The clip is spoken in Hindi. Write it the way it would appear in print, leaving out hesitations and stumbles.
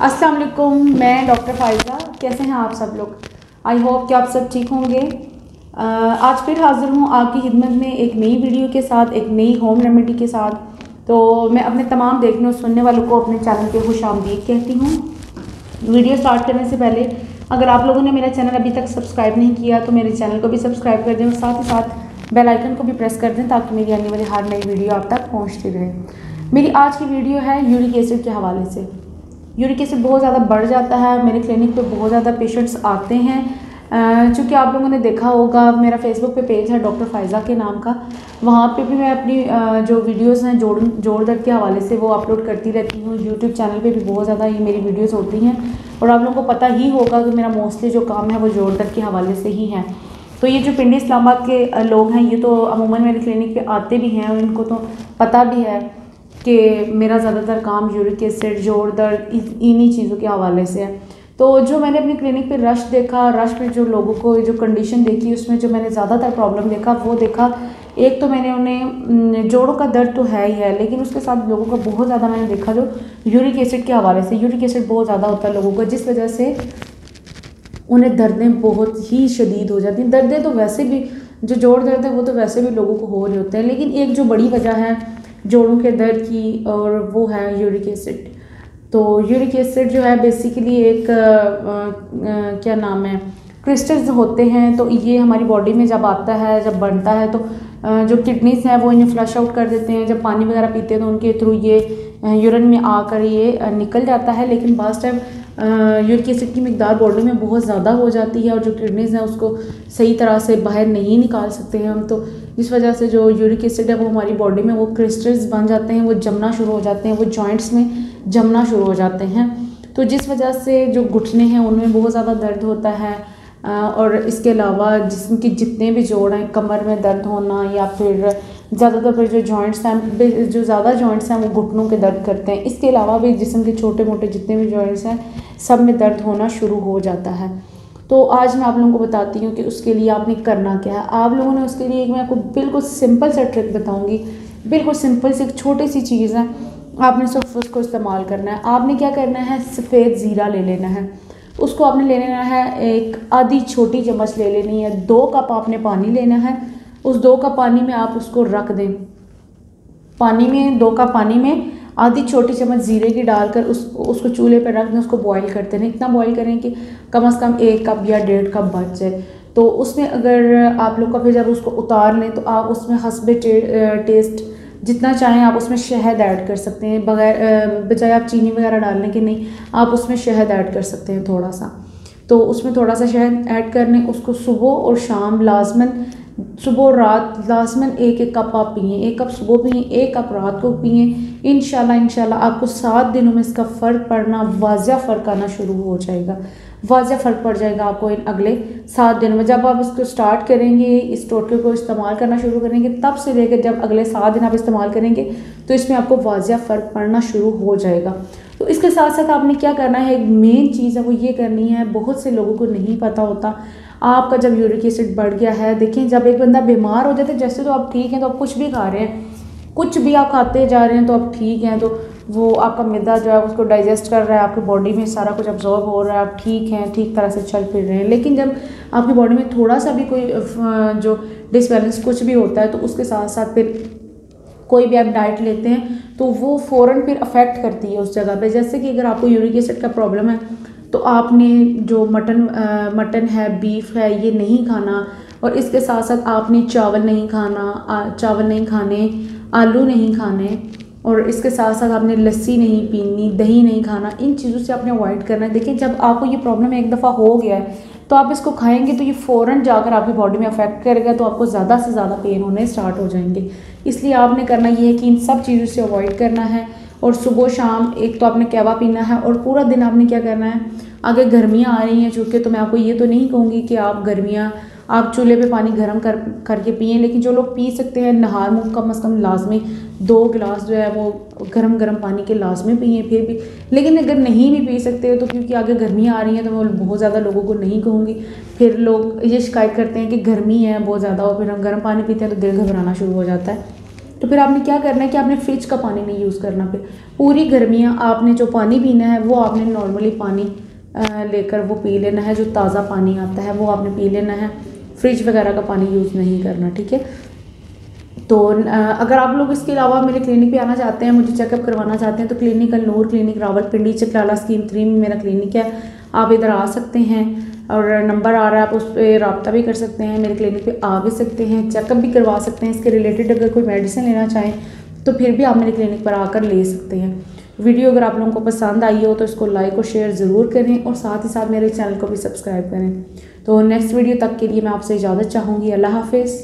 अस्सलाम वालेकुम, मैं डॉक्टर फ़ाइज़ा। कैसे हैं आप सब लोग? आई होप कि आप सब ठीक होंगे। आज फिर हाज़िर हूँ आपकी खिदमत में एक नई वीडियो के साथ, एक नई होम रेमेडी के साथ। तो मैं अपने तमाम देखने और सुनने वालों को अपने चैनल पे खुशामदीद कहती हूँ। वीडियो स्टार्ट करने से पहले अगर आप लोगों ने मेरा चैनल अभी तक सब्सक्राइब नहीं किया तो मेरे चैनल को भी सब्सक्राइब कर दें और साथ ही साथ बेल आइकन को भी प्रेस कर दें ताकि मेरी आने वाली हर नई वीडियो आप तक पहुँचती रहे। मेरी आज की वीडियो है यूरिक एसिड के हवाले से। यूरिक एसिड बहुत ज़्यादा बढ़ जाता है, मेरे क्लिनिक पे बहुत ज़्यादा पेशेंट्स आते हैं। चूँकि आप लोगों ने देखा होगा मेरा फेसबुक पे पेज है डॉक्टर फ़ाइज़ा के नाम का, वहाँ पे भी मैं अपनी जो वीडियोस हैं जोड़ दर्द के हवाले से वो अपलोड करती रहती हूँ। यूट्यूब चैनल पे भी बहुत ज़्यादा ये मेरी वीडियोस होती हैं और आप लोगों को पता ही होगा कि मेरा मोस्टली जो काम है वो जोड़ दर्द के हवाले से ही है। तो ये जो पिंडी इस्लामाबाद के लोग हैं ये तो अमूमन मेरे क्लिनिक पर आते भी हैं और इनको तो पता भी है कि मेरा ज़्यादातर काम यूरिक एसिड, जोड़ दर्द इन्हीं चीज़ों के हवाले से है। तो जो मैंने अपनी क्लिनिक पे रश देखा, रश पे जो लोगों को जो कंडीशन देखी उसमें जो मैंने ज़्यादातर प्रॉब्लम देखा वो देखा, एक तो मैंने उन्हें जोड़ों का दर्द तो है ही है, लेकिन उसके साथ लोगों का बहुत ज़्यादा मैंने देखा जो यूरिक एसिड के हवाले से। यूरिक एसिड बहुत ज़्यादा होता है लोगों को, जिस वजह से उन्हें दर्दें बहुत ही शदीद हो जाती हैं। दर्दें तो वैसे भी जो जोड़ दर्द है वो तो वैसे भी लोगों को हो रहे होते हैं, लेकिन एक जो बड़ी वजह है जोड़ों के दर्द की और वो है यूरिक एसिड। तो यूरिक एसिड जो है बेसिकली एक क्या नाम है, क्रिस्टल्स होते हैं। तो ये हमारी बॉडी में जब आता है, जब बनता है तो जो किडनीज हैं वो इन्हें फ्लश आउट कर देते हैं। जब पानी वगैरह पीते हैं तो उनके थ्रू ये यूरिन में आकर ये निकल जाता है, लेकिन बास टाइम यूरिक एसिड की मिकदार बॉडी में बहुत ज़्यादा हो जाती है और जो किडनीज हैं उसको सही तरह से बाहर नहीं निकाल सकते हैं हम। तो जिस वजह से जो यूरिक एसिड है वो हमारी बॉडी में वो क्रिस्टल्स बन जाते हैं, वो जमना शुरू हो जाते हैं, वो जॉइंट्स में जमना शुरू हो जाते हैं। तो जिस वजह से जो घुटने हैं उनमें बहुत ज़्यादा दर्द होता है और इसके अलावा जिस्म के जितने भी जोड़ हैं, कमर में दर्द होना या फिर ज़्यादातर फिर जो जॉइंट्स हैं, जो ज़्यादा जॉइंट्स हैं वो घुटनों के दर्द करते हैं। इसके अलावा भी जिस्म के छोटे मोटे जितने भी जॉइंट्स हैं सब में दर्द होना शुरू हो जाता है। तो आज मैं आप लोगों को बताती हूँ कि उसके लिए आपने करना क्या है। आप लोगों ने उसके लिए मैं आपको बिल्कुल सिंपल सा ट्रिक बताऊँगी, बिल्कुल सिंपल सी एक छोटी सी चीज़ है, आपने सिर्फ उसको इस्तेमाल करना है। आपने क्या करना है, सफ़ेद ज़ीरा ले लेना है, उसको आपने ले लेना है, एक आधी छोटी चम्मच ले लेनी है। 2 कप आपने पानी लेना है, उस 2 कप पानी में आप उसको रख दें। पानी में 2 कप पानी में आधी छोटी चम्मच ज़ीरे की डालकर उसको चूल्हे पर रख दें, उसको बॉईल करते रहें। इतना बॉईल करें कि कम से कम 1 कप या 1.5 कप बच जाए। तो उसमें अगर आप लोग का फिर जब उसको उतार लें तो आप उसमें हस्बे टेस्ट जितना चाहें आप उसमें शहद ऐड कर सकते हैं, बजाय आप चीनी वगैरह डालने के नहीं आप उसमें शहद ऐड कर सकते हैं थोड़ा सा। तो उसमें थोड़ा सा शहद ऐड करने, उसको सुबह और शाम लाजमन, सुबह और रात लाजमन 1-1 कप आप पिएँ। 1 कप सुबह पिएँ, 1 कप रात को पिएँ। इंशाल्लाह आपको 7 दिनों में इसका फ़र्क पड़ना, वाज़िया फ़र्क आना शुरू हो जाएगा, वाज़िया फ़र्क पड़ जाएगा आपको इन अगले 7 दिनों में। जब आप इसको स्टार्ट करेंगे, इस टोटके को इस्तेमाल करना शुरू करेंगे, तब से लेकर जब अगले 7 दिन आप इस्तेमाल करेंगे तो इसमें आपको वाज़िया फ़र्क पड़ना शुरू हो जाएगा। तो इसके साथ साथ आपने क्या करना है, एक मेन चीज़ है वो ये करनी है, बहुत से लोगों को नहीं पता होता। आपका जब यूरिक एसिड बढ़ गया है, देखिए जब एक बंदा बीमार हो जाता है, जैसे तो आप ठीक हैं तो आप कुछ भी खा रहे हैं, कुछ भी आप खाते जा रहे हैं तो आप ठीक हैं, तो वो आपका मैदा जो है उसको डाइजेस्ट कर रहा है, आपकी बॉडी में सारा कुछ अब्जॉर्ब हो रहा है, आप ठीक हैं, ठीक तरह से चल फिर रहे हैं। लेकिन जब आपकी बॉडी में थोड़ा सा भी कोई जो डिसबैलेंस कुछ भी होता है तो उसके साथ साथ फिर कोई भी आप डाइट लेते हैं तो वो फ़ौरन फिर अफेक्ट करती है उस जगह पे। जैसे कि अगर आपको यूरिक एसिड का प्रॉब्लम है तो आपने जो मटन है, बीफ है, ये नहीं खाना और इसके साथ साथ आपने चावल नहीं खाने, आलू नहीं खाने और इसके साथ साथ आपने लस्सी नहीं पीनी, दही नहीं खाना। इन चीज़ों से आपने अवॉइड करना है। देखिए जब आपको ये प्रॉब्लम एक दफ़ा हो गया है तो आप इसको खाएंगे तो ये फ़ौरन जाकर आपकी बॉडी में अफेक्ट करेगा, तो आपको ज़्यादा से ज़्यादा पेन होने स्टार्ट हो जाएंगे। इसलिए आपने करना ये है कि इन सब चीज़ों से अवॉइड करना है और सुबह शाम एक तो आपने कहवा पीना है और पूरा दिन आपने क्या करना है, अगर गर्मियाँ आ रही हैं चूँकि, तो मैं आपको ये तो नहीं कहूँगी कि आप चूल्हे पे पानी गर्म करके पिएं, लेकिन जो लोग पी सकते हैं नहार मुँह कम से कम लाजमी 2 गिलास जो है वो गर्म पानी के लाजमी पिएँ फिर भी। लेकिन अगर नहीं भी पी सकते तो क्योंकि आगे गर्मियाँ आ रही हैं तो मैं बहुत ज़्यादा लोगों को नहीं कहूँगी, फिर लोग ये शिकायत करते हैं कि गर्मी है बहुत ज़्यादा और फिर हम गर्म पानी पीते हैं तो दिल घबराना शुरू हो जाता है। तो फिर आपने क्या करना है कि आपने फ्रिज का पानी नहीं यूज़ करना। फिर पूरी गर्मियाँ आपने जो पानी पीना है वो आपने नॉर्मली पानी लेकर वो पी लेना है, जो ताज़ा पानी आता है वो आपने पी लेना है, फ्रिज वगैरह का पानी यूज़ नहीं करना, ठीक है। तो अगर आप लोग इसके अलावा मेरे क्लिनिक पे आना चाहते हैं, मुझे चेकअप करवाना चाहते हैं, तो क्लिनिकल नूर क्लिनिक रावलपिंडी चकलाला स्कीम 3 में मेरा क्लिनिक है। आप इधर आ सकते हैं और नंबर आ रहा है, आप उस पर रब्ता भी कर सकते हैं, मेरे क्लिनिक पे आ भी सकते हैं, चेकअप भी करवा सकते हैं। इसके रिलेटेड अगर कोई मेडिसिन लेना चाहें तो फिर भी आप मेरे क्लिनिक पर आकर ले सकते हैं। वीडियो अगर आप लोगों को पसंद आई हो तो इसको लाइक और शेयर ज़रूर करें और साथ ही साथ मेरे चैनल को भी सब्सक्राइब करें। तो नेक्स्ट वीडियो तक के लिए मैं आपसे इजाज़त चाहूँगी। अल्लाह हाफिज़।